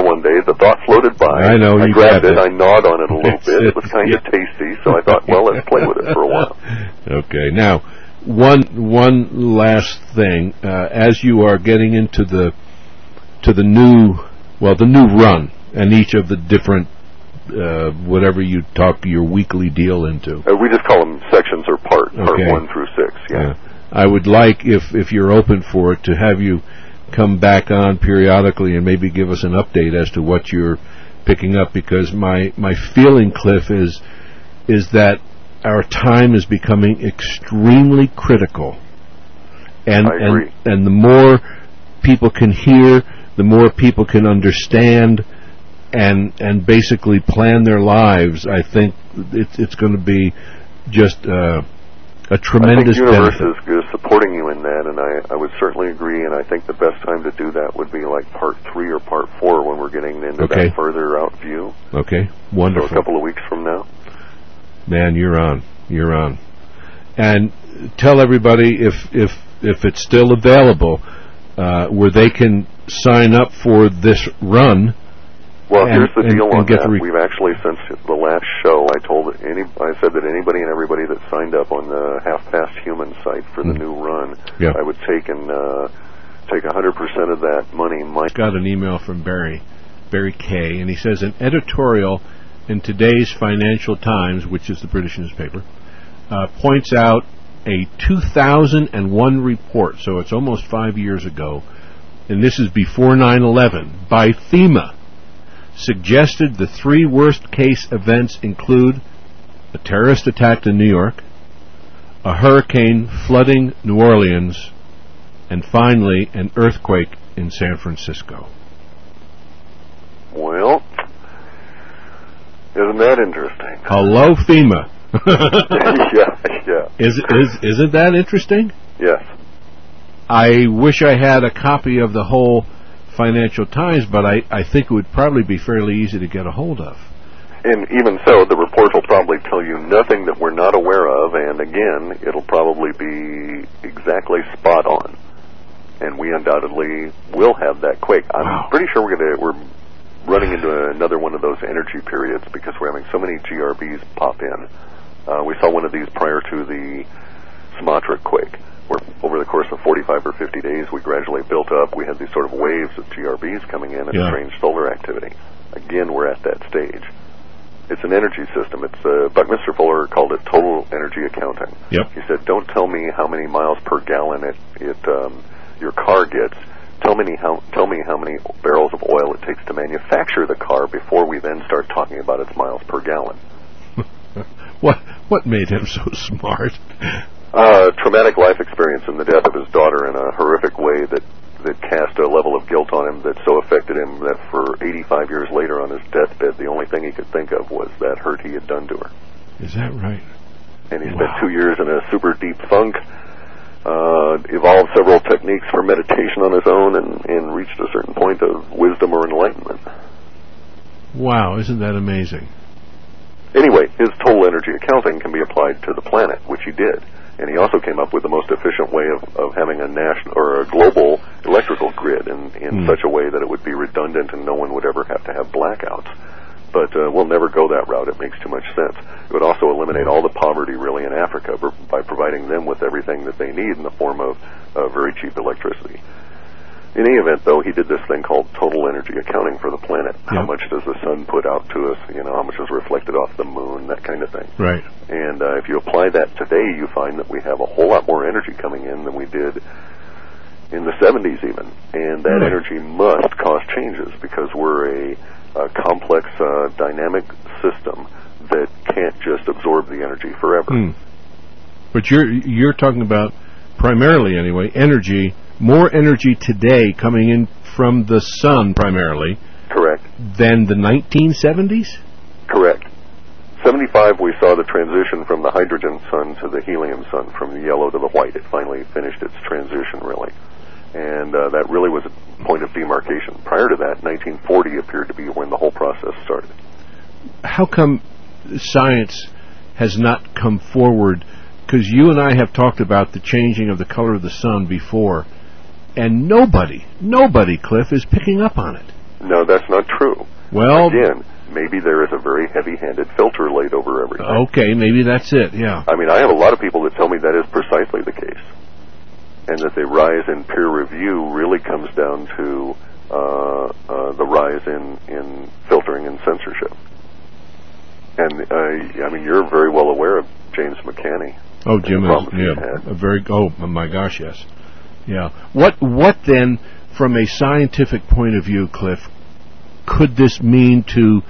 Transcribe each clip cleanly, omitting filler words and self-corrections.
one day. The thought floated by. I know. I grabbed it. I gnawed on it a little bit. It was kind of tasty, so I thought, well, let's play with it for a while. Okay. Now, one last thing. As you are getting into the new run, and each of the different whatever you talk your weekly deal into. We just call them sections or part 1 through 6. Yeah. I would like, if you're open for it, to have you come back on periodically and maybe give us an update as to what you're picking up, because my feeling, Cliff, is that our time is becoming extremely critical, and I agree. And the more people can hear, the more people can understand, and basically plan their lives. I think it's going to be just a tremendous benefit. I think the universe is supporting you in that, and I would certainly agree, and I think the best time to do that would be like part 3 or part 4 when we're getting into that further out view. Okay, wonderful. So a couple of weeks from now. Man, you're on. And tell everybody if it's still available, where they can sign up for this run. Well, here's the deal on that. We've actually, since the last show, I said that anybody and everybody that signed up on the Half Past Human site for the new run, I would take 100% of that money. Got an email from Barry K, and he says an editorial in today's Financial Times, which is the British newspaper, points out a 2001 report, so it's almost 5 years ago, and this is before 9/11, by FEMA, suggested the 3 worst-case events include a terrorist attack in New York, a hurricane flooding New Orleans, and finally an earthquake in San Francisco. Well, isn't that interesting? Hello, FEMA. Yeah. Isn't that interesting? Yes. I wish I had a copy of the whole Financial Times, but I think it would probably be fairly easy to get a hold of. And even so, the report will probably tell you nothing that we're not aware of, and again, it'll probably be exactly spot on. And we undoubtedly will have that quake. I'm pretty sure we're running into another one of those energy periods because we're having so many GRBs pop in. We saw one of these prior to the Sumatra quake, where over the course of 45 or 50 days we gradually built up. We had these sort of waves of GRBs coming in and strange solar activity. Again, we're at that stage. It's an energy system. It's Buckminster Fuller called it total energy accounting. Yep. He said, don't tell me how many miles per gallon your car gets. Tell me how many barrels of oil it takes to manufacture the car before we then start talking about its miles per gallon. What made him so smart? Traumatic life experience and the death of his daughter in a horrific way that cast a level of guilt on him that so affected him that for 85 years later on his deathbed, the only thing he could think of was that hurt he had done to her. Is that right? And he spent 2 years in a super deep funk, evolved several techniques for meditation on his own, and reached a certain point of wisdom or enlightenment. Wow, isn't that amazing? Anyway, his total energy accounting can be applied to the planet, which he did. And he also came up with the most efficient way of having a national or a global electrical grid in such a way that it would be redundant and no one would ever have to have blackouts. But we'll never go that route. It makes too much sense. It would also eliminate all the poverty, really, in Africa by providing them with everything that they need in the form of very cheap electricity. In any event, though, he did this thing called total energy accounting for the planet. Yep. How much does the sun put out to us? How much is reflected off the moon? That kind of thing. Right. And if you apply that today, you find that we have a whole lot more energy coming in than we did in the 70s even. And that energy must cause changes because we're a complex, dynamic system that can't just absorb the energy forever. But you're talking about, primarily anyway, energy. More energy today coming in from the sun primarily. Correct. Than the 1970s? Correct. 75 we saw the transition from the hydrogen sun to the helium sun, from the yellow to the white. It finally finished its transition, really. And that really was a point of demarcation. Prior to that, 1940 appeared to be when the whole process started. How come science has not come forward? Because you and I have talked about the changing of the color of the sun before, and nobody, Cliff, is picking up on it. No, that's not true. Well, again, maybe there is a very heavy-handed filter laid over everything. Okay, maybe that's it, yeah. I mean, I have a lot of people that tell me that is precisely the case. And that the rise in peer review really comes down to the rise in filtering and censorship. And, I mean, you're very well aware of James McCanney. Oh, Jim is, a very, oh my gosh, yes. Yeah. What then, from a scientific point of view, Cliff, could this mean to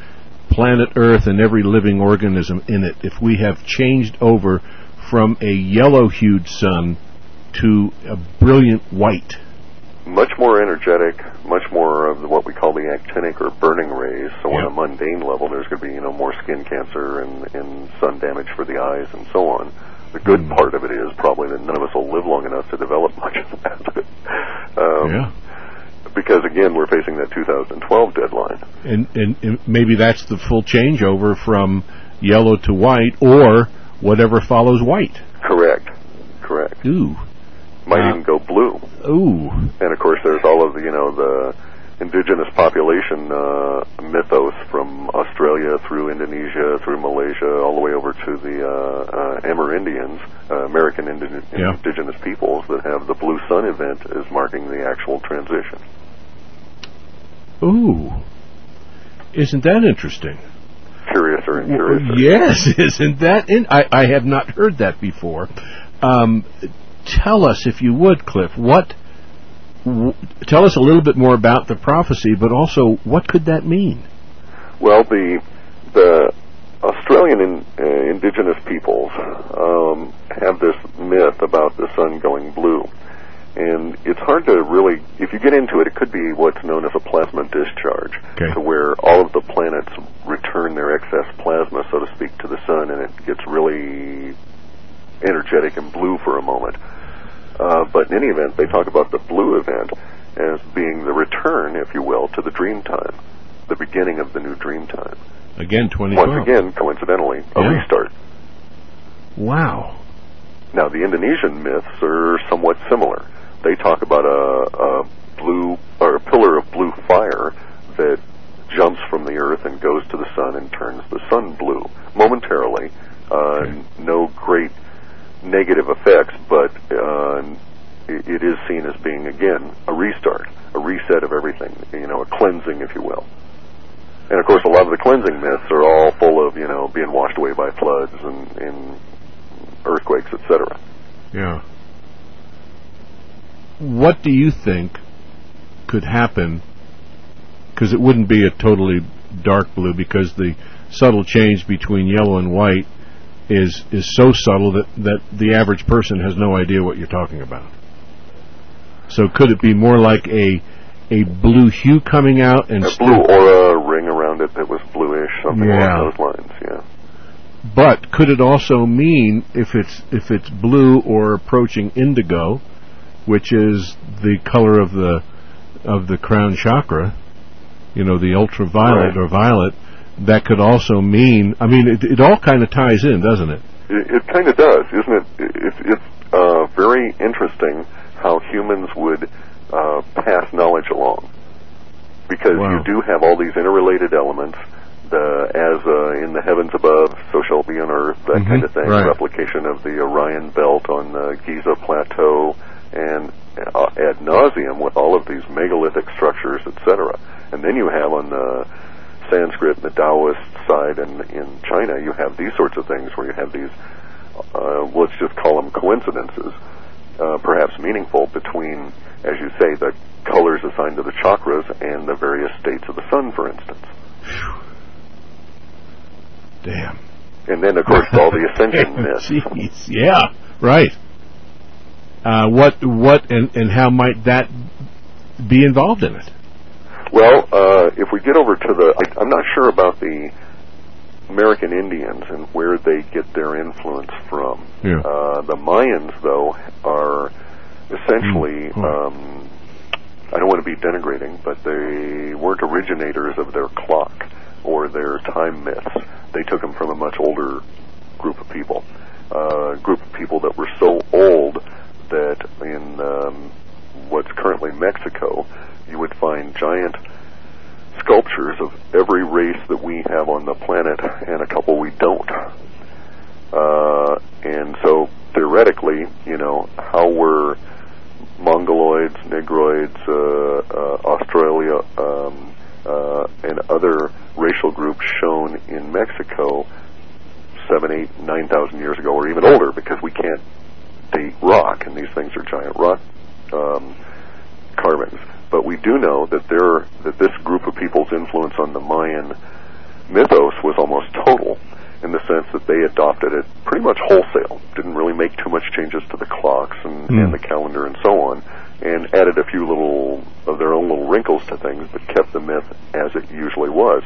planet Earth and every living organism in it if we have changed over from a yellow-hued sun to a brilliant white? Much more energetic, much more of what we call the actinic or burning rays. So on a mundane level, there's going to be more skin cancer and sun damage for the eyes and so on. The good part of it is probably that none of us will live long enough to develop much of that. Because again, we're facing that 2012 deadline. And maybe that's the full changeover from yellow to white, or whatever follows white. Correct. Ooh. Might even go blue. Ooh. And of course, there's all of the indigenous population mythos from Australia through Indonesia, through Malaysia, all the way over to the Amerindians, American indigenous peoples that have the Blue Sun event as marking the actual transition. Ooh. Isn't that interesting? Curiouser and curiouser. Yes, isn't that? I have not heard that before. Tell us, if you would, Cliff, tell us a little bit more about the prophecy, but also what could that mean? Well, the Australian indigenous peoples have this myth about the sun going blue. And it's hard to really, if you get into it, it could be what's known as a plasma discharge, to where all of the planets return their excess plasma, so to speak, to the sun, and it gets really energetic and blue for a moment. But in any event, they talk about the blue event as being the return, if you will, to the dream time, the beginning of the new dream time. Again, 2012. Once again, coincidentally, a restart. Wow. Now, the Indonesian myths are somewhat similar. They talk about a blue, or a pillar of blue fire that jumps from the earth and goes to the sun and turns the sun blue momentarily. No great negative effects, but it is seen as being, again, a restart, a reset of everything, a cleansing, if you will. And of course, a lot of the cleansing myths are all full of, being washed away by floods and earthquakes, etc. Yeah. What do you think could happen? Because it wouldn't be a totally dark blue, because the subtle change between yellow and white is so subtle that the average person has no idea what you're talking about. So could it be more like a blue hue coming out and a blue aura ring around it that was bluish, something along those lines? Yeah. But could it also mean, if it's blue or approaching indigo, which is the color of the crown chakra, the ultraviolet or violet, that could also mean, I mean, it all kind of ties in, doesn't it? It kind of does, isn't it? It's very interesting how humans would pass knowledge along, because you do have all these interrelated elements. As in the heavens above, so shall be on earth, that kind of thing. Right. Replication of the Orion belt on the Giza plateau, and ad nauseum with all of these megalithic structures, etc. And then you have on the Sanskrit and the Taoist side, and in China, you have these sorts of things where you have these, let's just call them coincidences, perhaps meaningful, between, as you say, the colors assigned to the chakras and the various states of the sun, for instance. Damn. And then, of course, all the ascension myths. Jeez, yeah, right. What and how might that be involved in it? Well, if we get over to I'm not sure about the American Indians and where they get their influence from. Yeah. The Mayans, though, are essentially, I don't want to be denigrating, but they weren't originators of their clock or their time myths. They took them from a much older group of people. A group of people that were so old that in what's currently Mexico, you would find giant sculptures of every race that we have on the planet, and a couple we don't. And so theoretically, how were Mongoloids, Negroids, Australia, and other racial groups shown in Mexico 7, 8, 9,000 years ago, or even older, because we can't date rock, and these things are giant rock carvings. But we do know that this group of people's influence on the Mayan mythos was almost total, in the sense that they adopted it pretty much wholesale, didn't really make too much changes to the clocks and the calendar and so on, and added a few little of their own little wrinkles to things, but kept the myth as it usually was.